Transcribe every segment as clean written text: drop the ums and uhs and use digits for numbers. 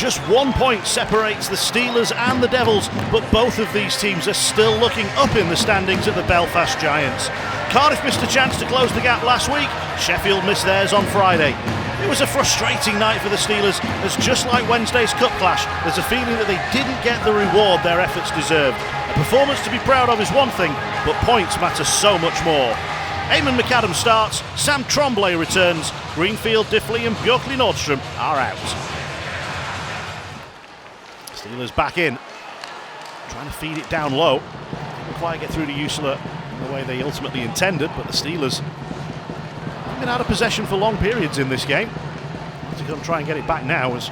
Just 1 point separates the Steelers and the Devils, but both of these teams are still looking up in the standings at the Belfast Giants. Cardiff missed a chance to close the gap last week. Sheffield missed theirs on Friday. It was a frustrating night for the Steelers, as just like Wednesday's cup clash, there's a feeling that they didn't get the reward their efforts deserved. A performance to be proud of is one thing, but points matter so much more. Eamon McAdam starts, Sam Tromblé returns, Greenfield, Diffley and Björkley Nordstrom are out. Steelers back in, trying to feed it down low. Didn't quite get through to Usula the way they ultimately intended, but the Steelers have been out of possession for long periods in this game. They're going to try and get it back now as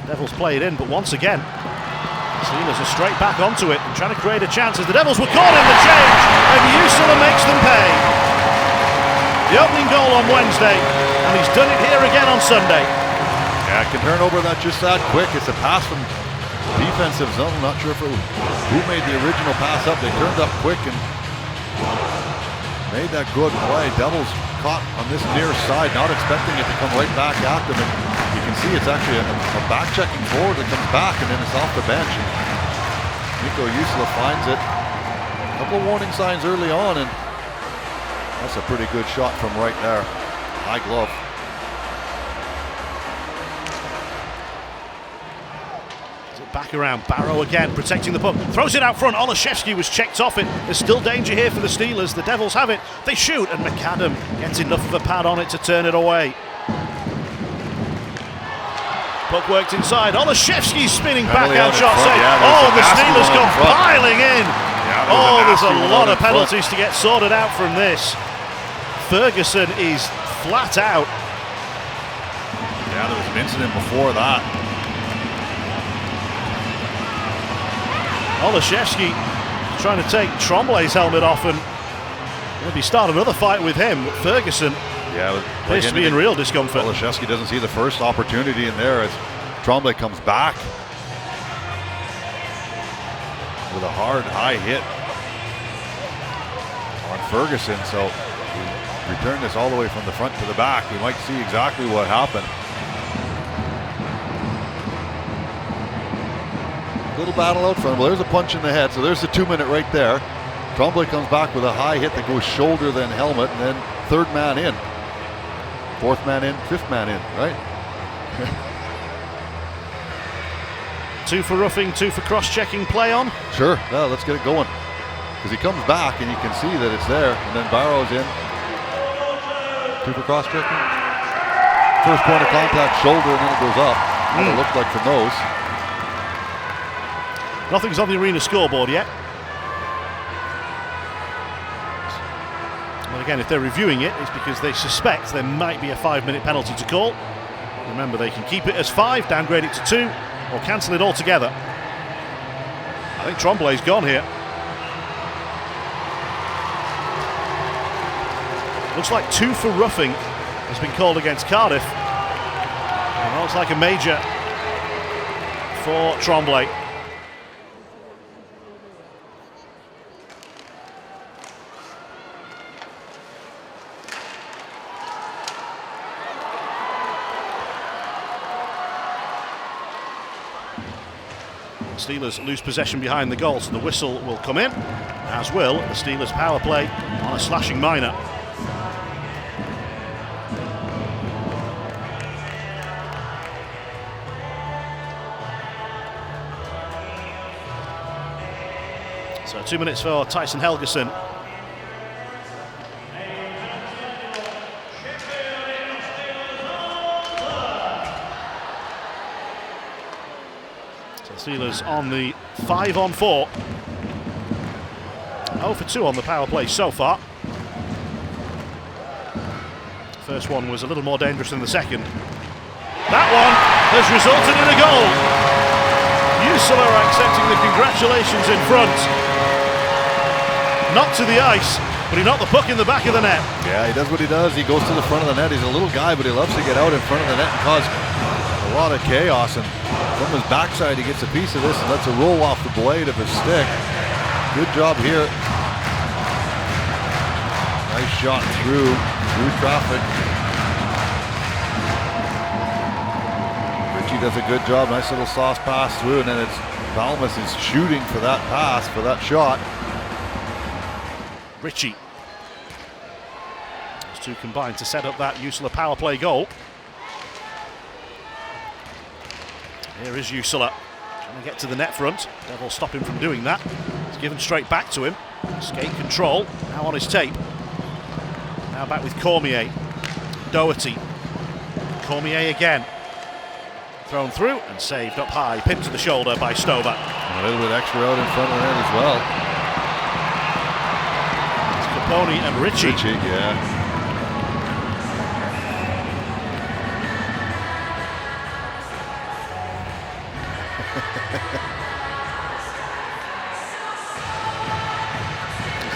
Devils play it in, but once again, the Steelers are straight back onto it and trying to create a chance as the Devils were caught in the change, and Usula makes them pay. The opening goal on Wednesday, and he's done it here again on Sunday. Yeah, can turn over that just that quick. It's a pass from defensive zone. I'm not sure if who made the original pass up. They turned up quick and made that good play. Devils caught on this near side, not expecting it to come right back at them. And you can see it's actually a back-checking forward that comes back, and then it's off the bench. And Nico Usula finds it. A couple of warning signs early on, and that's a pretty good shot from right there. High glove. Back around, Barrow again, protecting the puck, throws it out front. Olszewski was checked off it. There's still danger here for the Steelers. The Devils have it, they shoot, and McAdam gets enough of a pad on it to turn it away. Puck worked inside, Olszewski spinning back out shot save. The Steelers come piling in. There's a lot of penalties to get sorted out from this. Ferguson is flat out. Yeah, there was an incident before that. Olszewski trying to take Tromblé's helmet off and maybe start another fight with him. Ferguson appears to be in real discomfort. Olszewski doesn't see the first opportunity in there as Tromblé comes back with a hard high hit on Ferguson. So we return this all the way from the front to the back. We might see exactly what happened. Little battle out front. Well, there's a punch in the head, so there's the 2 minute right there. Tromblé comes back with a high hit that goes shoulder, then helmet, and then third man in. Fourth man in, fifth man in, right? 2 for roughing, 2 for cross-checking play on. Sure, yeah, let's get it going. Because he comes back and you can see that it's there, and then Barrow's in. 2 for cross-checking. First point of contact, shoulder, and then it goes up. What it looked like from those. Nothing's on the arena scoreboard yet. But again, if they're reviewing it, it's because they suspect there might be a 5 minute penalty to call. Remember, they can keep it as 5, downgrade it to 2, or cancel it altogether. I think Tromblé's gone here. Looks like 2 for roughing has been called against Cardiff. And looks like a major for Tromblé. Steelers lose possession behind the goal, so the whistle will come in, as will the Steelers power play on a slashing minor. So 2 minutes for Tyson Helgeson. Steelers on the 5-on-4. 0 for 2 on the power play so far. First one was a little more dangerous than the second. That one has resulted in a goal. Usula accepting the congratulations in front. Knocked to the ice, but he knocked the puck in the back of the net. Yeah, he does what he does. He goes to the front of the net. He's a little guy, but he loves to get out in front of the net and cause a lot of chaos. And from his backside, he gets a piece of this and lets it roll off the blade of his stick. Good job here. Nice shot through traffic. Ritchie does a good job. Nice little soft pass through, and then it's Balmas is shooting for that pass, for that shot. Ritchie. Those two combined to set up that Usula power play goal. Here is Usula trying to get to the net front. Devils stop him from doing that. It's given straight back to him. Skate control, now on his tape. Now back with Cormier. Doherty. Cormier again. Thrown through and saved up high. Pinned to the shoulder by Stover. A little bit extra out in front of the net as well. It's Capone and Ritchie. Ritchie, yeah.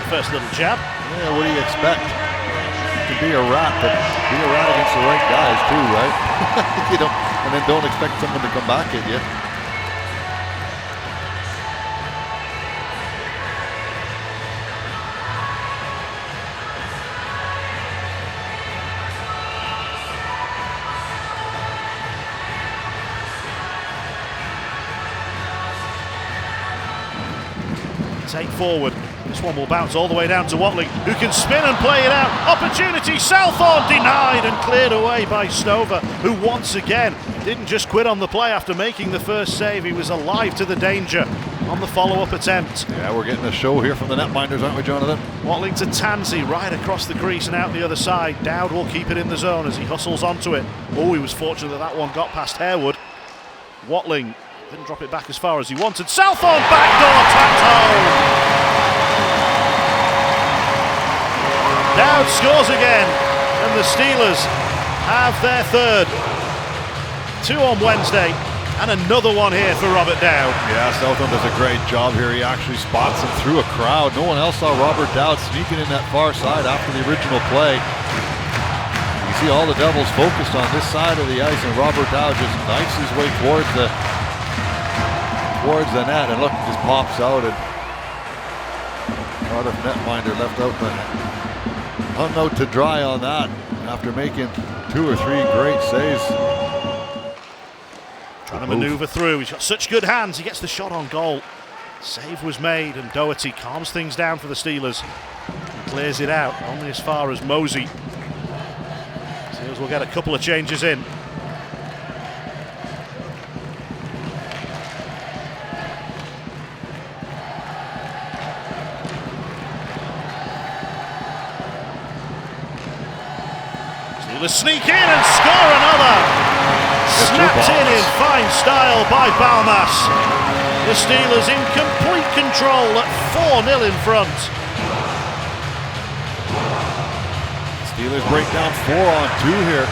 First little jab. Yeah, what do you expect? You can be a rat, but be a rat against the right guys too, right? And then don't expect someone to come back at you. Take forward. This one will bounce all the way down to Watling, who can spin and play it out. Opportunity, Southall denied and cleared away by Stover, who once again didn't just quit on the play after making the first save. He was alive to the danger on the follow-up attempt. Yeah, we're getting a show here from the netminders, aren't we, Jonathan? Watling to Tansey, right across the crease and out the other side. Dowd will keep it in the zone as he hustles onto it. Oh, he was fortunate that one got past Harewood. Watling didn't drop it back as far as he wanted. Southall backdoor tapped home. Dowd scores again, and the Steelers have their third. 2 on Wednesday, and another one here for Robert Dowd. Yeah, Southall does a great job here. He actually spots him through a crowd. No one else saw Robert Dowd sneaking in that far side after the original play. You see all the Devils focused on this side of the ice, and Robert Dowd just knifes his way towards the net, and look, just pops out, and Cardiff netminder left out hung out to dry on that after making 2 or 3 great saves. Trying to maneuver through. He's got such good hands. He gets the shot on goal. Save was made, and Doherty calms things down for the Steelers. He clears it out only as far as Mosey. Steelers will get a couple of changes in. Steelers sneak in and score another. Snapped in fine style by Balmas. The Steelers in complete control at 4-0 in front. Steelers break down 4-on-2 here.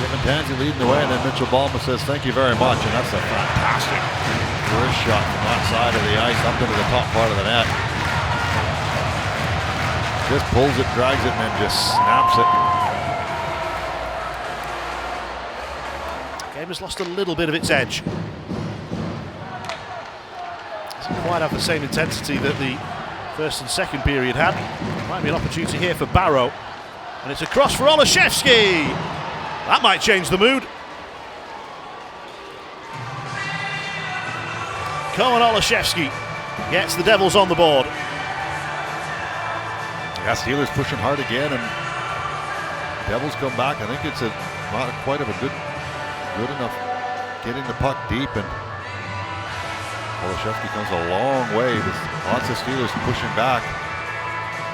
Kevin Tansey leading the way, and then Mitchell Balmas says thank you very much, and that's a fantastic first shot from that side of the ice up into the top part of the net. Just pulls it, drags it, and then just snaps it. The game has lost a little bit of its edge. Doesn't quite have the same intensity that the first and second period had. Might be an opportunity here for Barrow. And it's a cross for Olszewski. That might change the mood. Cohen Olszewski gets the Devils on the board. Yeah, Steelers pushing hard again, and Devils come back. I think it's not quite of a good enough getting the puck deep, and Olszewski comes a long way. With lots of Steelers pushing back.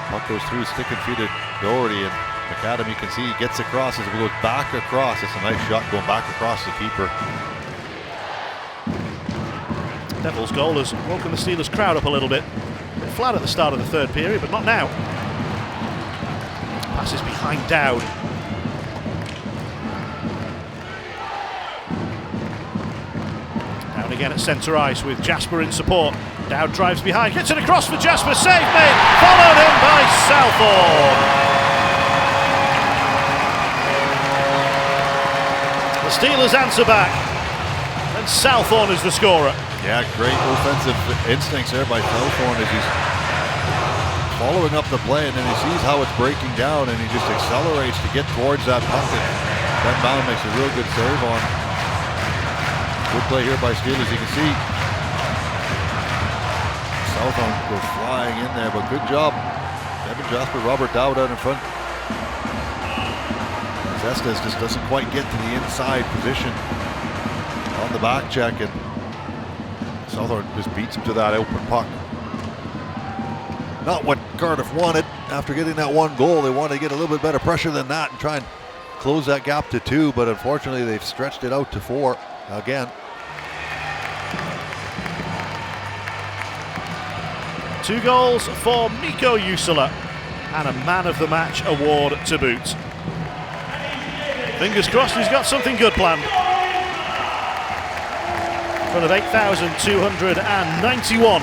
Puck goes through stick and feet of Doherty, and McAdam, you can see he gets across as it goes back across. It's a nice shot going back across the keeper. Devils goal has woken the Steelers crowd up a little bit. A bit flat at the start of the third period, but not now. Passes behind Dowd. Down again at centre ice with Jasper in support. Dowd drives behind, gets it across for Jasper, save made, followed in by Southall. The Steelers answer back, and Southall is the scorer. Yeah, great offensive instincts there by Southall as he's following up the play, and then he sees how it's breaking down, and he just accelerates to get towards that puck. Ben Ballon makes a real good save on. Good play here by Steelers. You can see Southern goes flying in there, but good job. Evan Jasper, Robert Dowd out in front. Estes just doesn't quite get to the inside position on the back check, and Southern just beats him to that open puck. Not what Cardiff wanted after getting that one goal. They wanted to get a little bit better pressure than that and try and close that gap to 2, but unfortunately they've stretched it out to 4 again. Two goals for Mikko Jusula and a Man of the Match award to boot. Fingers crossed he's got something good planned. In front of 8,291.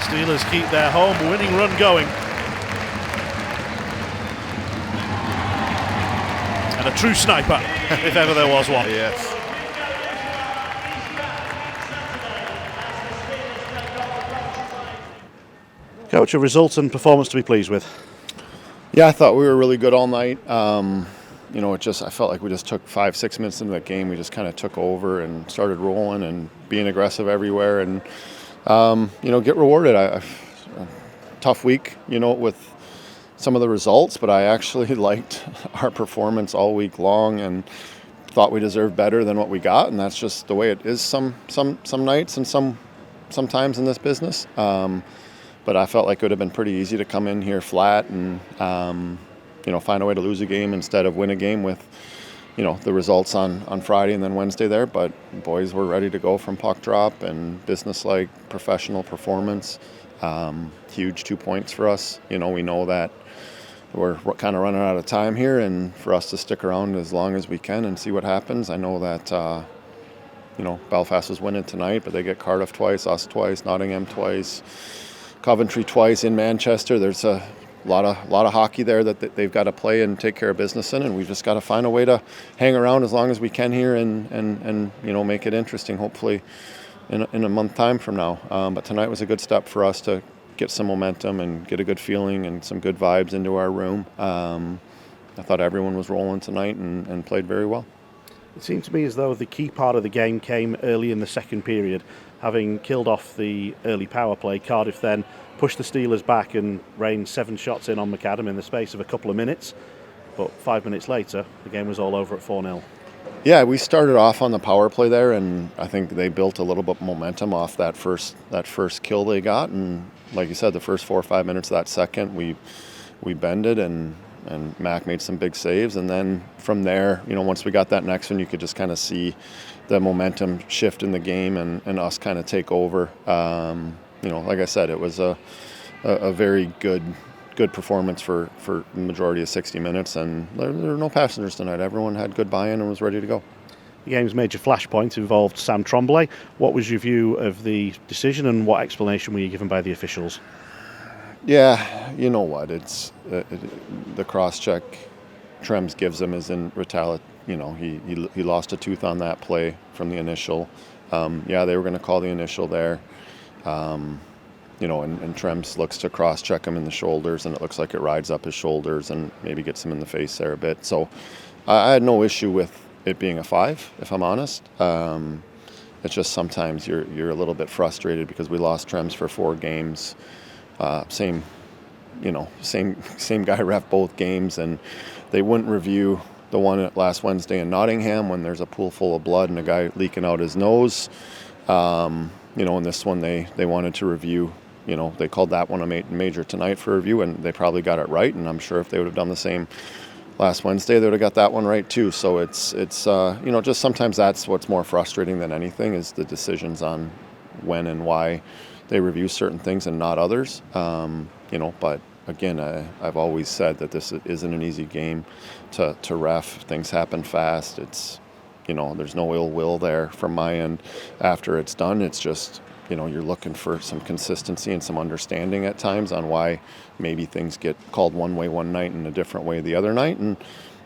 Steelers keep their home winning run going. And a true sniper, if ever there was one. Yes. Coach, a result and performance to be pleased with? Yeah, I thought we were really good all night. I felt like we just took 5-6 minutes into the game. We just kind of took over and started rolling and being aggressive everywhere and, get rewarded. Tough week, with some of the results, but I actually liked our performance all week long and thought we deserved better than what we got, and that's just the way it is some nights and sometimes in this business. But I felt like it would have been pretty easy to come in here flat and find a way to lose a game instead of win a game with the results on Friday and then Wednesday there. But boys were ready to go from puck drop and business-like professional performance. Huge 2 points for us. We know that we're kind of running out of time here, and for us to stick around as long as we can and see what happens. I know that Belfast was winning tonight, but they get Cardiff twice, us twice, Nottingham twice, Coventry twice in Manchester. There's a lot of hockey there that they've got to play and take care of business in, and we've just got to find a way to hang around as long as we can here and make it interesting, hopefully in a month time from now. But tonight was a good step for us to get some momentum and get a good feeling and some good vibes into our room. I thought everyone was rolling tonight and played very well. It seemed to me as though the key part of the game came early in the second period. Having killed off the early power play, Cardiff then pushed the Steelers back and rained 7 shots in on McAdam in the space of a couple of minutes. But 5 minutes later, the game was all over at 4-0. Yeah, we started off on the power play there, and I think they built a little bit of momentum off that first kill they got. And like you said, the first 4 or 5 minutes of that second, we bended and Mac made some big saves. And then from there, once we got that next one, you could just kind of see the momentum shift in the game and us kind of take over. Like I said, it was a very good performance for the majority of 60 minutes, and there were no passengers tonight. Everyone had good buy-in and was ready to go. The game's major flashpoint involved Sam Tromblé. What was your view of the decision, and what explanation were you given by the officials? Yeah, you know what? It's the cross-check Trems gives him is in retaliation. He lost a tooth on that play from the initial. They were going to call the initial there. And Trems looks to cross-check him in the shoulders, and it looks like it rides up his shoulders and maybe gets him in the face there a bit. So I had no issue with it being a 5, if I'm honest. It's just sometimes you're a little bit frustrated because we lost Trems for 4 games. Same guy ref both games, and they wouldn't review the one last Wednesday in Nottingham when there's a pool full of blood and a guy leaking out his nose. In this one they wanted to review. They called that one a major tonight for review, and they probably got it right. And I'm sure if they would have done the same last Wednesday, they would have got that one right too. So it's just sometimes that's what's more frustrating than anything is the decisions on when and why they review certain things and not others. But again, I've always said that this isn't an easy game to ref. Things happen fast. It's there's no ill will there from my end after it's done. It's just, you're looking for some consistency and some understanding at times on why maybe things get called one way one night and a different way the other night. And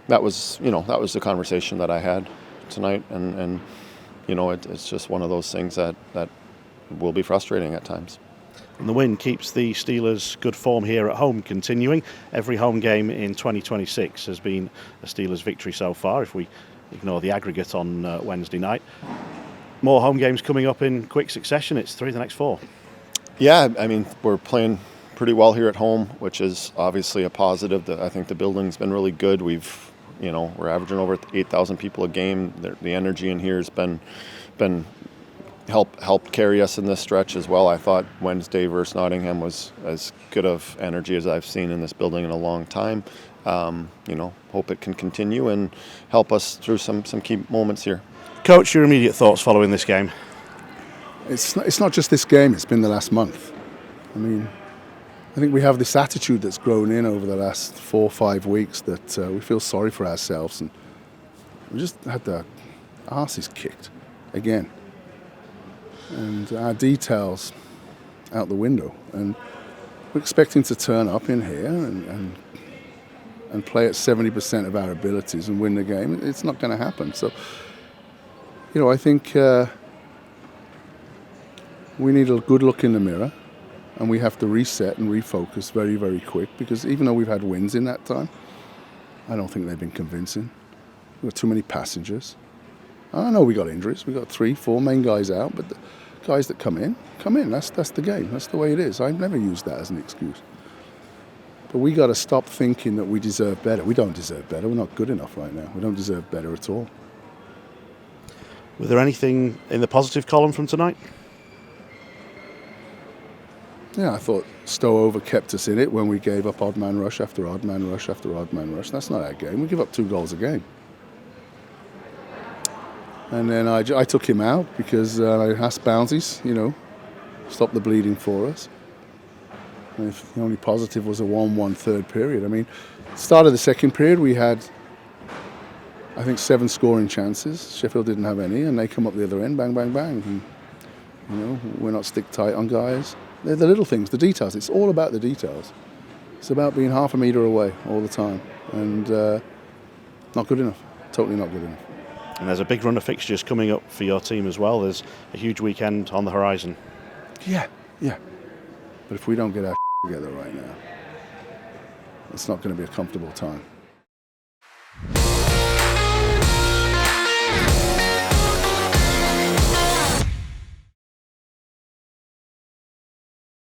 that was the conversation that I had tonight. And it's just one of those things that will be frustrating at times. And the win keeps the Steelers' good form here at home continuing. Every home game in 2026 has been a Steelers victory so far, if we ignore the aggregate on Wednesday night. More home games coming up in quick succession. It's 3 of the next 4. Yeah, I mean, we're playing pretty well here at home, which is obviously a positive. I think the building's been really good. We're averaging over 8,000 people a game. The energy in here has been helped carry us in this stretch as well. I thought Wednesday versus Nottingham was as good of energy as I've seen in this building in a long time. Hope it can continue and help us through some key moments here. Coach, your immediate thoughts following this game? It's not just this game, it's been the last month. I mean, I think we have this attitude that's grown in over the last 4 or 5 weeks that we feel sorry for ourselves, and we just had the arses kicked again. And our details out the window. And we're expecting to turn up in here and play at 70% of our abilities and win the game. It's not going to happen. So, I think we need a good look in the mirror, and we have to reset and refocus very, very quick, because even though we've had wins in that time, I don't think they've been convincing. We've got too many passengers. I know we got injuries. We got 3, 4 main guys out, but the guys that come in. That's the game. That's the way it is. I've never used that as an excuse. But we got to stop thinking that we deserve better. We don't deserve better. We're not good enough right now. We don't deserve better at all. Was there anything in the positive column from tonight? Yeah, I thought Stowe kept us in it when we gave up odd man rush after odd man rush after odd man rush. That's not our game. We give up 2 goals a game. And then I took him out because I asked Bounties, stop the bleeding for us. And if the only positive was a 1-1 third period. I mean, start of the second period we had, I think, 7 scoring chances. Sheffield didn't have any, and they come up the other end, bang, bang, bang. And, we're not stick tight on guys. They're the little things, the details. It's all about the details. It's about being half a metre away all the time. And not good enough. Totally not good enough. And there's a big run of fixtures coming up for your team as well. There's a huge weekend on the horizon. Yeah. But if we don't get our together right now, it's not going to be a comfortable time.